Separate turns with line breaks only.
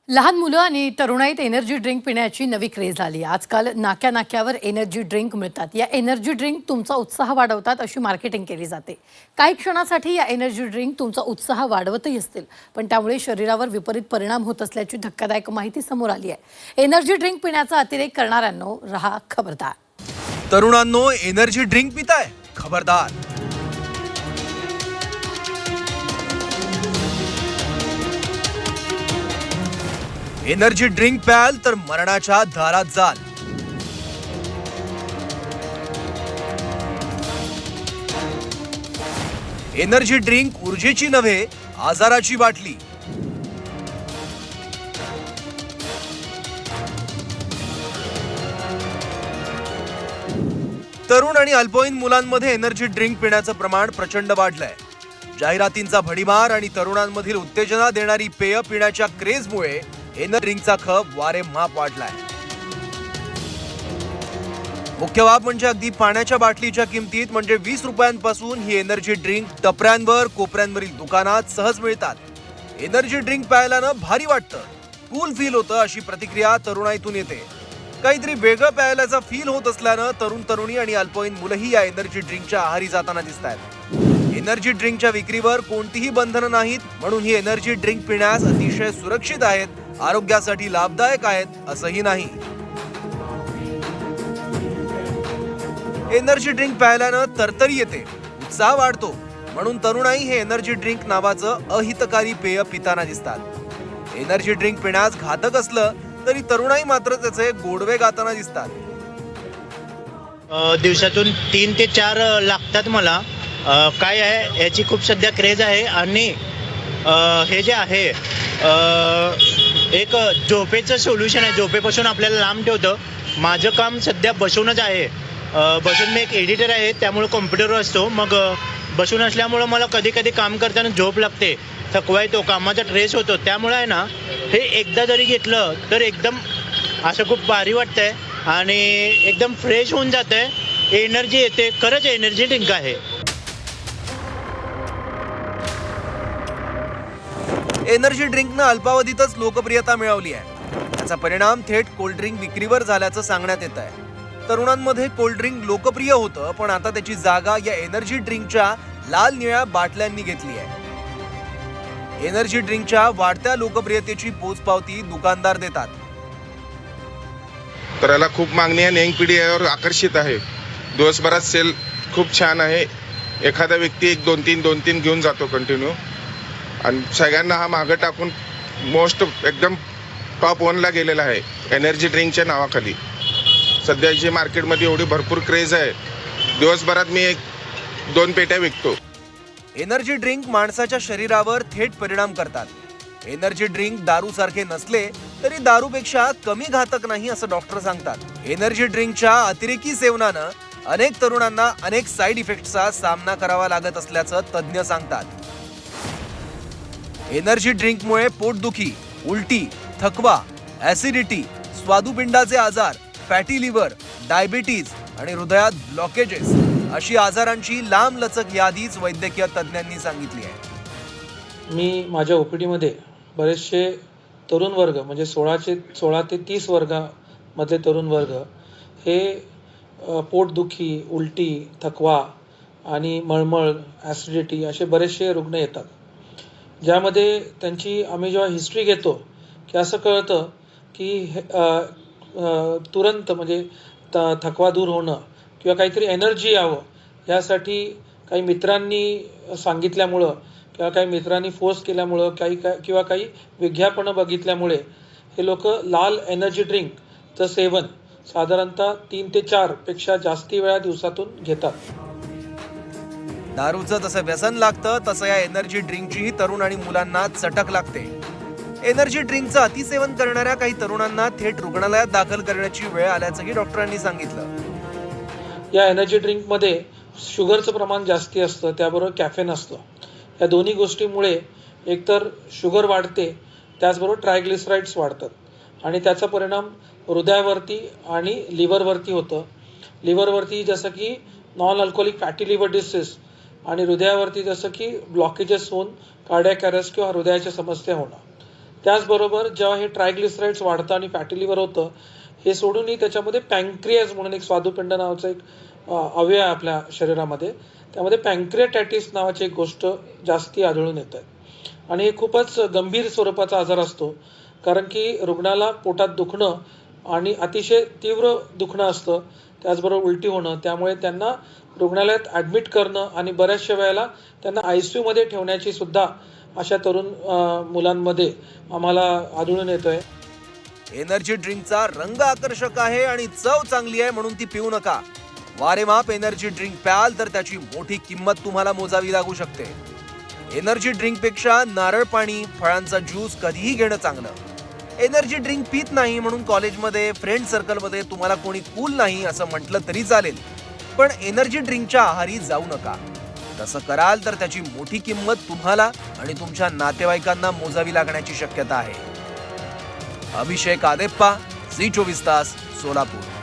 लहान मुलं आणि तरुणाईत एनर्जी ड्रिंक पिण्याची नवी क्रेज आली आहे. आजकाल नाक्या-नाक्यावर एनर्जी ड्रिंक मिळतात. या एनर्जी ड्रिंक तुमचा उत्साह वाढवतात अशी मार्केटिंग केली जाते. काही क्षणासाठी या एनर्जी ड्रिंक तुमचा उत्साह वाढवतही असतील, पण त्यामुळे शरीरावर विपरीत परिणाम होत असल्याची धक्कादायक माहिती समोर आली आहे. एनर्जी ड्रिंक पिण्याचा अतिरेक करणाऱ्यांनो रहा खबरदार.
तरुणांनो, एनर्जी ड्रिंक पिताय, खबरदार. एनर्जी ड्रिंक प्याल तर मरणाच्या दारात जाल. एनर्जी ड्रिंक ऊर्जेची नव्हे, आजाराची बाटली. तरुण आणि अल्पवयीन मुलांमध्ये एनर्जी ड्रिंक पिण्याचं प्रमाण प्रचंड वाढलंय. जाहिरातींचा भडीमार आणि तरुणांमधील उत्तेजना देणारी पेय पिण्याच्या क्रेजमुळे एनर्जी ड्रिंकचा खप वारेमाप वाढलाय. मुख्य बाब म्हणजे अगदी पाण्याच्या बाटलीच्या किमतीत म्हणजे 20 रुपयांपासून ही एनर्जी ड्रिंक टपऱ्यांवर, कोपऱ्यांवरील दुकानात सहज मिळतात. एनर्जी ड्रिंक प्यायला भारी वाटतं, कूल फील होतं अशी प्रतिक्रिया तरुणाईतून येते. काहीतरी वेगळं प्यायल्याचा फील होत असल्यानं तरुण तरुणी आणि अल्पवयीन मुलंही या एनर्जी ड्रिंकच्या आहारी जाताना दिसत आहेत. एनर्जी ड्रिंकच्या विक्रीवर कोणतीही बंधनं नाहीत, म्हणून ही एनर्जी ड्रिंक पिण्यास अतिशय सुरक्षित आहेत, आरोग्यासाठी लाभदायक आहेत असंही नाही. एनर्जी ड्रिंक प्यायल्यानं तरतरी येते, उत्साह वाढतो, म्हणून तरुणाई हे एनर्जी ड्रिंक नावाचं अहितकारी पेय पिताना दिसतात. एनर्जी ड्रिंक पिण्यास घातक असलं तरी तरुणाई मात्र त्याचे गोडवे गाताना दिसतात.
दिवसातून 3 ते 4 लागतात मला. काय आहे याची खूप सध्या क्रेज आहे आणि हे जे आहे एक झोपेचं सोल्युशन आहे. झोपेपासून आपल्याला लांब ठेवतं. माझं काम सध्या बसूनच आहे. बसून मी एक एडिटर आहे, त्यामुळे कॉम्प्युटरवर असतो. मग बसून असल्यामुळं मला कधी कधी काम करताना झोप लागते, थकवा येतो, कामाचा ट्रेस होतो. त्यामुळे आहे ना, हे एकदा जरी घेतलं तर एकदम असं खूप भारी वाटतंय आणि एकदम फ्रेश होऊन जातंय, एनर्जी येते. खरंच एनर्जी ड्रिंक आहे.
एनर्जी ड्रिंकनं अल्पावधीतच लोकप्रियता मिळवली आहे. त्याचा परिणाम थेट कोल्ड्रिंक विक्रीवर झाल्याचं सांगण्यात येत आहे. तरुणांमध्ये कोल्ड्रिंक लोकप्रिय होतं, पण आता त्याची जागा या एनर्जी ड्रिंकच्या लाल निळ्या बाटल्यांनी घेतली आहे. एनर्जी ड्रिंकच्या वाढत्या लोकप्रियतेची पोचपावती दुकानदार देतात.
तर याला खूप मागणी आहे. यंग पिढी यावर आकर्षित आहे. दिवसभरात सेल खूप छान आहे. एखादा व्यक्ती 2-3 घेऊन जातो कंटिन्यू, आणि सगळ्यांना हा मागं टाकून मोस्ट एकदम टॉप 1ला गेलेला आहे एनर्जी ड्रिंकच्या नावाखाली. सध्याची मार्केटमध्ये एवढी भरपूर क्रेज आहे. दिवसभरात मी 1-2 पेट्या विकतो.
एनर्जी ड्रिंक माणसाच्या शरीरावर थेट परिणाम करतात. एनर्जी ड्रिंक दारूसारखे नसले तरी दारूपेक्षा कमी घातक नाही असं डॉक्टर सांगतात. एनर्जी ड्रिंकच्या अतिरेकी सेवनानं अनेक तरुणांना अनेक साईड इफेक्टचा सामना करावा लागत असल्याचं तज्ज्ञ सांगतात. एनर्जी ड्रिंकमुळे पोटदुखी, उलटी, थकवा, ऍसिडिटी, स्वादुपिंडाचे आजार, फॅटी लिव्हर, डायबिटीज आणि हृदयात ब्लॉकेजेस अशी आजारांची लांबलचक यादीच वैद्यकीय तज्ज्ञांनी सांगितली आहे.
मी माझ्या ओपीडीमध्ये बरेचसे तरुण वर्ग म्हणजे 16 ते 30 वर्गामधले तरुण वर्ग हे पोटदुखी, उलटी, थकवा आणि मळमळ, ॲसिडिटी असे बरेचसे रुग्ण येतात. ज्यामध्ये त्यांची आम्ही जेव्हा हिस्ट्री घेतो की असं कळतं की तुरंत म्हणजे थकवा दूर होणं किंवा काहीतरी एनर्जी यावं यासाठी काही मित्रांनी सांगितल्यामुळं किंवा काही मित्रांनी फोर्स केल्यामुळं किंवा काही विज्ञापनं बघितल्यामुळे हे लोक लाल एनर्जी ड्रिंकचं सेवन साधारणतः 3 ते 4 पेक्षा जास्ती वेळा दिवसातून घेतात.
दारूचं जसं व्यसन लागतं तसं या एनर्जी ड्रिंकचीही तरुण आणि मुलांना चटक लागते. एनर्जी ड्रिंकचं अतिसेवन करणाऱ्या काही तरुणांना थेट रुग्णालयात दाखल करण्याची वेळ आल्याचंही डॉक्टरांनी सांगितलं.
या एनर्जी ड्रिंकमध्ये शुगरचं प्रमाण जास्ती असतं, त्याबरोबर कॅफेन असतं. या दोन्ही गोष्टीमुळे एकतर शुगर वाढते, त्याचबरोबर ट्रायग्लिसराइड्स वाढतात आणि त्याचा परिणाम हृदयावरती आणि लिव्हरवरती होतं. लिव्हरवरती जसं की non alcoholic fatty liver disease आणि हृदयावरती जसं की ब्लॉकेजेस होऊन कार्डियाक अरेस्ट किंवा हृदयाच्या समस्या होणं. त्याचबरोबर जेव्हा हे ट्रायग्लिसराईड्स वाढतं आणि फॅटी लिव्हर होतं, हे सोडूनही त्याच्यामध्ये पँक्रियाज म्हणून एक स्वादुपिंड नावाचं एक अवयव आहे आपल्या शरीरामध्ये. त्यामध्ये पँक्रियाटायटिस नावाची एक गोष्ट जास्ती आढळून येत आहे आणि हे खूपच गंभीर स्वरूपाचा आजार असतो, कारण की रुग्णाला पोटात दुखणं आणि अतिशय तीव्र दुखणं असतं, त्याचबरोबर उलटी होणं. त्यामुळे त्यांना रुग्णालयात ॲडमिट करणं आणि बऱ्याचशा वेळेला त्यांना ICUमध्ये ठेवण्याची सुद्धा अशा तरुण मुलांमध्ये आम्हाला आढळून येतोय.
एनर्जी ड्रिंकचा रंग आकर्षक आहे आणि चव चांगली आहे म्हणून ती पिऊ नका. वारेमाप एनर्जी ड्रिंक प्याल तर त्याची मोठी किंमत तुम्हाला मोजावी लागू शकते. एनर्जी ड्रिंक पेक्षा नारळ पाणी, फळांचा ज्यूस कधीही घेणं चांगलं. एनर्जी ड्रिंक पित नाही म्हणून कॉलेजमध्ये, फ्रेंड सर्कलमध्ये तुम्हाला कोणी कूल नाही असं म्हटलं तरी चालेल, पण एनर्जी ड्रिंकच्या आहारी जाऊ नका. तसं कराल तर त्याची मोठी किंमत तुम्हाला आणि तुमच्या नातेवाईकांना मोजावी लागण्याची शक्यता आहे. अभिषेक आदेप्पा, झी 24 तास, सोलापूर.